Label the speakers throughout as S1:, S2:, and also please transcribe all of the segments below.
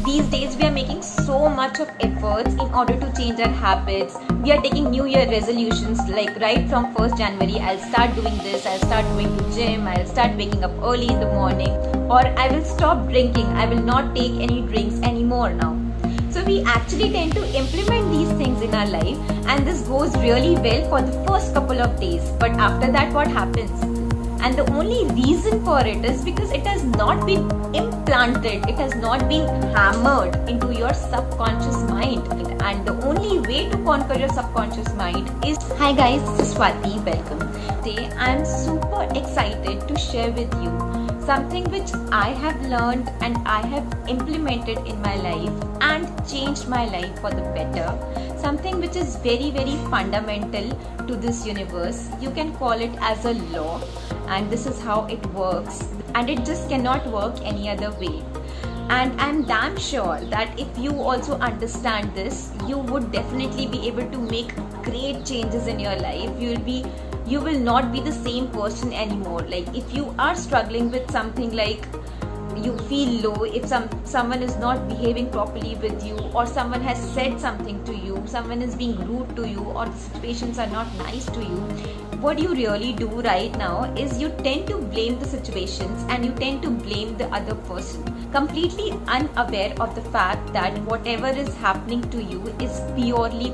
S1: These days we are making so much of efforts in order to change our habits. We are taking new year resolutions, like right from 1st January I'll start doing this, I'll start going to gym, I'll start waking up early in the morning, or I will stop drinking, I will not take any drinks anymore now. So we actually tend to implement these things in our life, and this goes really well for the first couple of days. But after that, what happens? And the only reason for it is because it has not been implanted, it has not been hammered into your subconscious mind. And the only way to conquer your subconscious mind is... Hi guys, this is Swati, welcome. Today I am super excited to share with you something which I have learned and I have implemented in my life and changed my life for the better. Something which is very, very fundamental to this universe. You can call it as a law, and this is how it works, and it just cannot work any other way. And I'm damn sure that if you also understand this, you would definitely be able to make great changes in your life. You will not be the same person anymore. Like if you are struggling with something, like you feel low, if someone is not behaving properly with you, or someone has said something to you, someone is being rude to you, or the situations are not nice to you, what you really do right now is you tend to blame the situations and you tend to blame the other person, completely unaware of the fact that whatever is happening to you is purely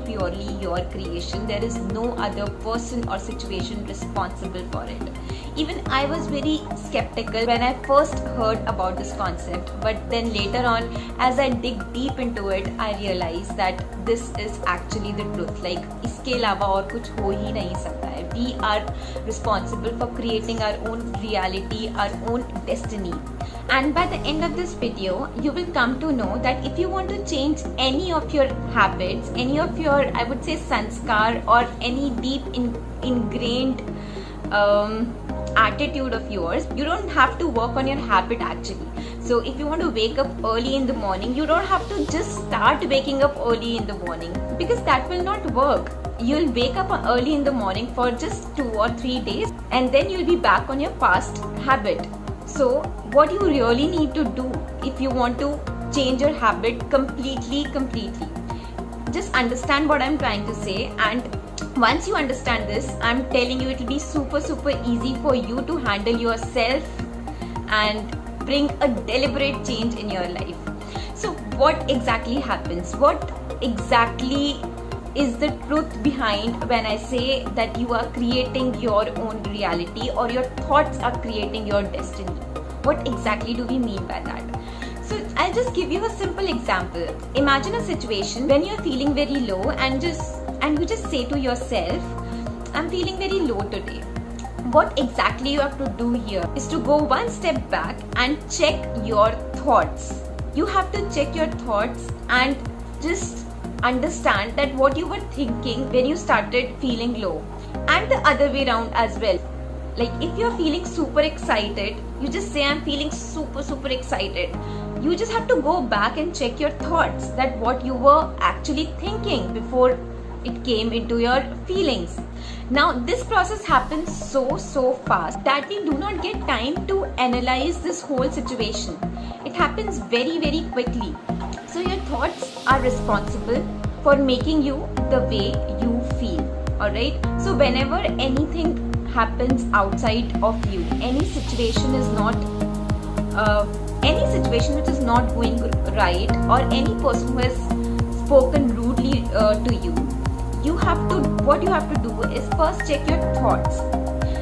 S1: your creation. There is no other person or situation responsible for it. Even I was very skeptical when I first heard about this concept, but then later on, as I dig deep into it, I realized that this is actually the truth. Like इसके अलावा और कुछ हो ही नहीं सकता है. We are responsible for creating our own reality, our own destiny. And by the end of this video, you will come to know that if you want to change any of your habits, any of your, I would say, sanskar, or any deep ingrained attitude of yours, you don't have to work on your habit actually. So if you want to wake up early in the morning, you don't have to just start waking up early in the morning, because that will not work. You'll wake up early in the morning for just 2 or 3 days, and then you'll be back on your past habit. So what you really need to do if you want to change your habit completely, just understand what I'm trying to say. And once you understand this, I'm telling you, it will be super easy for you to handle yourself and bring a deliberate change in your life. So what exactly happens? What exactly is the truth behind when I say that you are creating your own reality, or your thoughts are creating your destiny? What exactly do we mean by that? So I'll just give you a simple example. Imagine a situation when you're feeling very low, and you just say to yourself, I'm feeling very low today. What exactly you have to do here is to go one step back and check your thoughts. You have to check your thoughts and just understand that what you were thinking when you started feeling low, and the other way around as well. Like if you're feeling super excited, you just say I'm feeling super excited. You just have to go back and check your thoughts, that what you were actually thinking before it came into your feelings. Now this process happens so fast that we do not get time to analyze this whole situation. It happens very quickly. So your thoughts are responsible for making you the way you feel. Alright, so whenever anything happens outside of you, any situation which is not going right, or any person who has spoken rudely to you, what you have to do is first check your thoughts,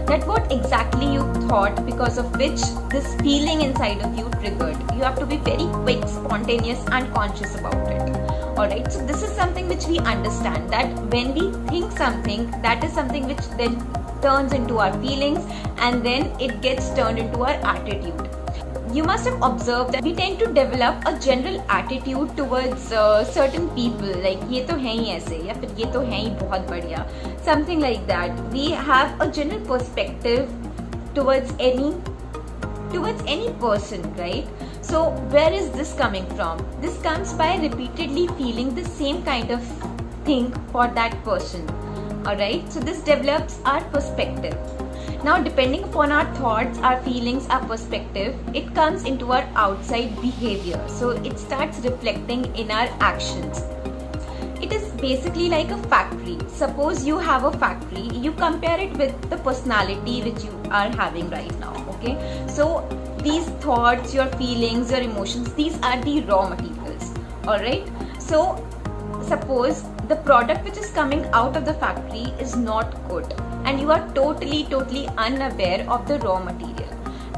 S1: that what exactly you thought because of which this feeling inside of you triggered. You have to be very quick, spontaneous and conscious about it. Alright, so this is something which we understand, that when we think something, that is something which then turns into our feelings, and then it gets turned into our attitude. You must have observed that we tend to develop a general attitude towards certain people, like ये तो है ही ऐसे, या फिर ये तो है ही बहुत बढ़िया, something like that. We have a general perspective towards any person, right? So where is this coming from? This comes by repeatedly feeling the same kind of thing for that person. Alright, so this develops our perspective. Now, depending upon our thoughts, our feelings, our perspective, it comes into our outside behavior. So it starts reflecting in our actions. It is basically like a factory. Suppose you have a factory, you compare it with the personality which you are having right now, okay? So these thoughts, your feelings, your emotions, these are the raw materials, alright? So suppose the product which is coming out of the factory is not good and you are totally unaware of the raw material,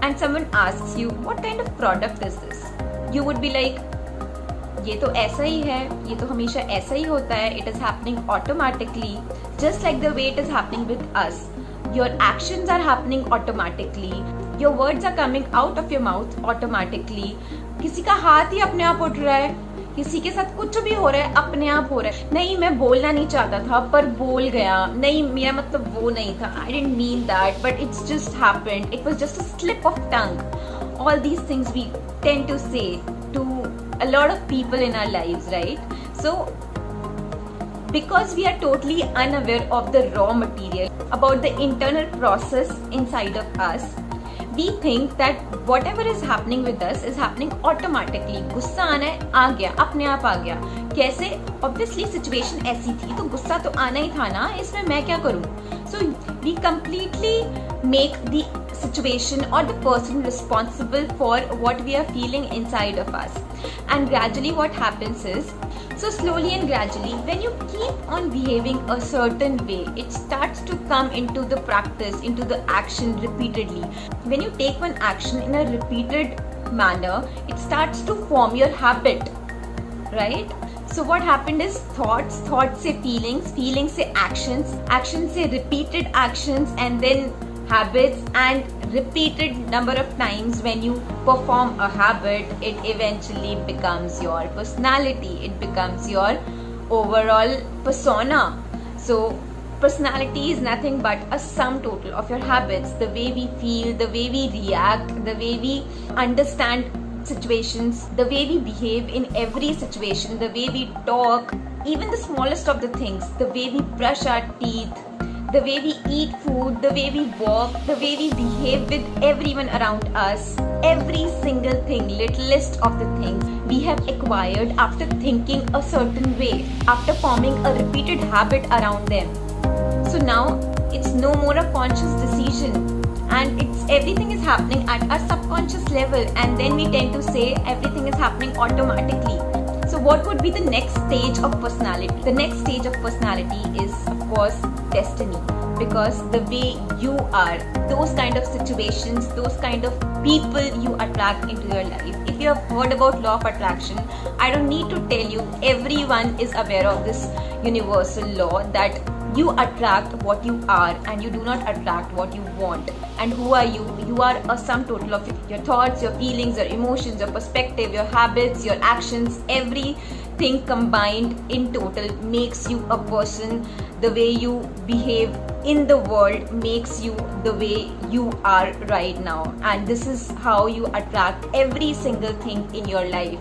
S1: and someone asks you, what kind of product is this? You would be like, ये तो ऐसा ही है, ये तो हमेशा ऐसा ही होता है. It is happening automatically, just like the way it is happening with us. Your actions are happening automatically. Your words are coming out of your mouth automatically. किसी का हाथ ही अपने आप उठ रहा है, किसी के साथ कुछ भी हो रहा है अपने आप हो रहा है. नहीं, मैं बोलना नहीं चाहता था पर बोल गया. नहीं, मेरा मतलब वो नहीं था. I didn't mean that, but it's just happened. It was just a slip of tongue. All these things we tend to say to a lot of people in our lives, right? So because we are totally unaware of the raw material, about the internal process inside of us, we think that whatever is happening with us is happening automatically. गुस्सा आना है, आ गया, अपने आप आ गया. कैसे? Obviously situation ऐसी थी तो गुस्सा तो आना ही था ना, इसमें मैं क्या करूं? So we completely make the situation or the person responsible for what we are feeling inside of us. And gradually what happens is, so slowly and gradually, when you keep on behaving a certain way, it starts to come into the practice, into the action repeatedly. When you take one action in a repeated manner, it starts to form your habit, right? So what happened is thoughts say feelings, feelings say actions, actions say repeated actions, and then habits, and repeated number of times when you perform a habit, it eventually becomes your personality, it becomes your overall persona. So personality is nothing but a sum total of your habits, the way we feel, the way we react, the way we understand situations, the way we behave in every situation, the way we talk, even the smallest of the things, the way we brush our teeth, the way we eat food, the way we walk, the way we behave with everyone around us, every single thing, littlest of the things we have acquired after thinking a certain way, after forming a repeated habit around them. So now it's no more a conscious decision, and everything is happening at a subconscious level, and then we tend to say everything is happening automatically. So what would be the next stage of personality? The next stage of personality is, of course, destiny. Because the way you are, those kind of situations, those kind of people you attract into your life. If you have heard about law of attraction, I don't need to tell you, everyone is aware of this universal law that you attract what you are and you do not attract what you want. And who are you? You are a sum total of your thoughts, your feelings, your emotions, your perspective, your habits, your actions. Everything combined in total makes you a person. The way you behave in the world makes you the way you are right now. And this is how you attract every single thing in your life.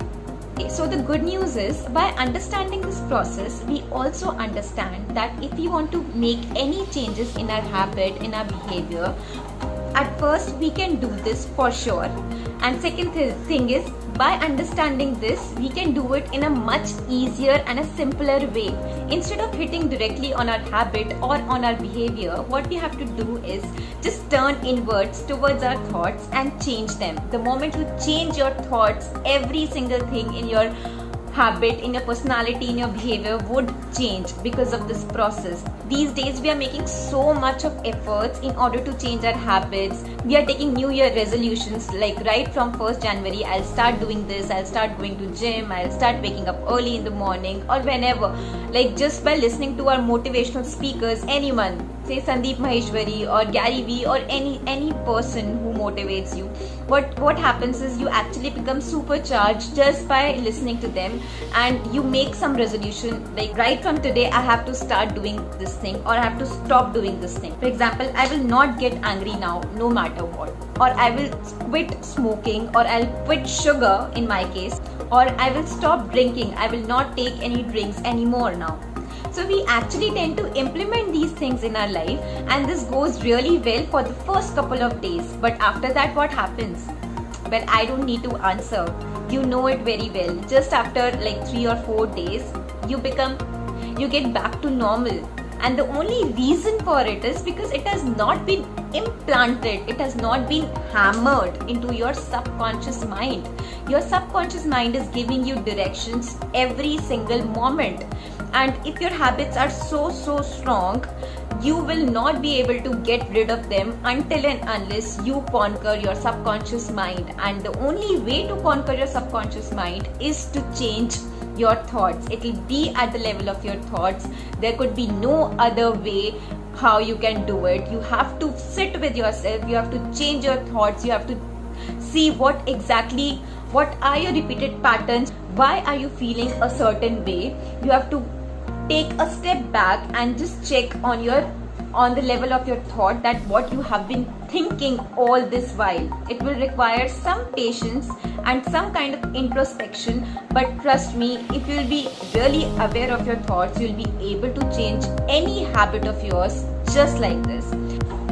S1: So the good news is, by understanding this process, we also understand that if we want to make any changes in our habit, in our behavior, at first we can do this for sure. And second thing is, by understanding this, we can do it in a much easier and a simpler way. Instead of hitting directly on our habit or on our behavior, what we have to do is just turn inwards towards our thoughts and change them. The moment you change your thoughts, every single thing in your habit, in your personality, in your behavior would change because of this process. These days we are making so much of efforts in order to change our habits. We are taking New Year resolutions, like right from 1st January, I'll start doing this, I'll start going to gym, I'll start waking up early in the morning, or whenever. Like just by listening to our motivational speakers, anyone, say Sandeep Maheshwari or Gary Vee or any person who motivates you, what happens is you actually become supercharged just by listening to them, and you make some resolution like right from today I have to start doing this thing, or I have to stop doing this thing. For example, I will not get angry now no matter what, or I will quit smoking, or I'll quit sugar in my case, or I will stop drinking, I will not take any drinks anymore now. So So we actually tend to implement these things in our life, and this goes really well for the first couple of days. But after that, what happens? Well, I don't need to answer. You know it very well. Just after like 3 or 4 days, you get back to normal. And the only reason for it is because it has not been implanted, it has not been hammered into your subconscious mind. Your subconscious mind is giving you directions every single moment. And if your habits are so strong, you will not be able to get rid of them until and unless you conquer your subconscious mind. And the only way to conquer your subconscious mind is to change your thoughts. It will be at the level of your thoughts. There could be no other way how you can do it. You have to sit with yourself, you have to change your thoughts, you have to see what are your repeated patterns, why are you feeling a certain way. You have to take a step back and just check on the level of your thought, that what you have been thinking all this while. It will require some patience and some kind of introspection, but trust me, if you'll be really aware of your thoughts, you'll be able to change any habit of yours just like this.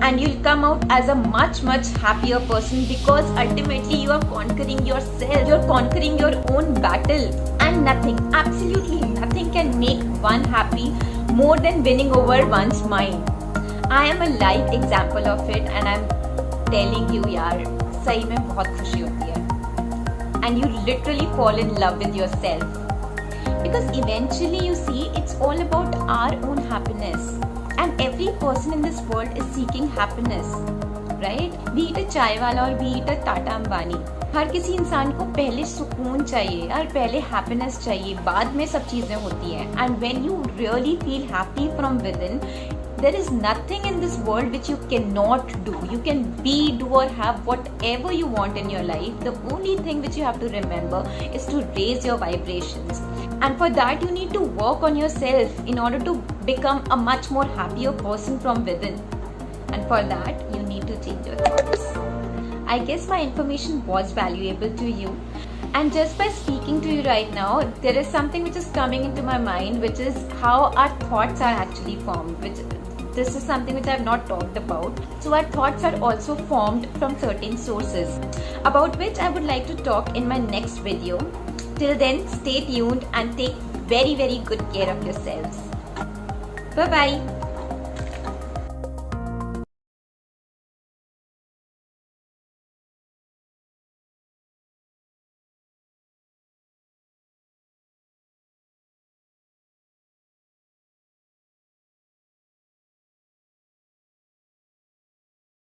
S1: And you'll come out as a much happier person, because ultimately you are conquering yourself, you're conquering your own battle. And nothing, absolutely nothing can make one happy more than winning over one's mind. I am a live example of it, and I'm telling you यार, सही में बहुत खुशी होती है. And you literally fall in love with yourself. Because eventually you see, it's all about our own happiness. And every person in this world is seeking happiness, right? Be it a चाय वाला और be it a Tata Ambani. हर किसी इंसान को पहले सुकून चाहिए और पहले हैप्पीनेस चाहिए, बाद में सब चीज़ें होती हैं. And when you really feel happy from within, there is nothing in this world which you cannot do. You can be, do or have whatever you want in your life. The only thing which you have to remember is to raise your vibrations. And for that you need to work on yourself in order to become a much more happier person from within. And for that you need to change your thoughts. I guess my information was valuable to you. And just by speaking to you right now, there is something which is coming into my mind, which is how our thoughts are actually formed. This is something which I have not talked about. So our thoughts are also formed from certain sources, about which I would like to talk in my next video. Till then, stay tuned and take very good care of yourselves. Bye bye.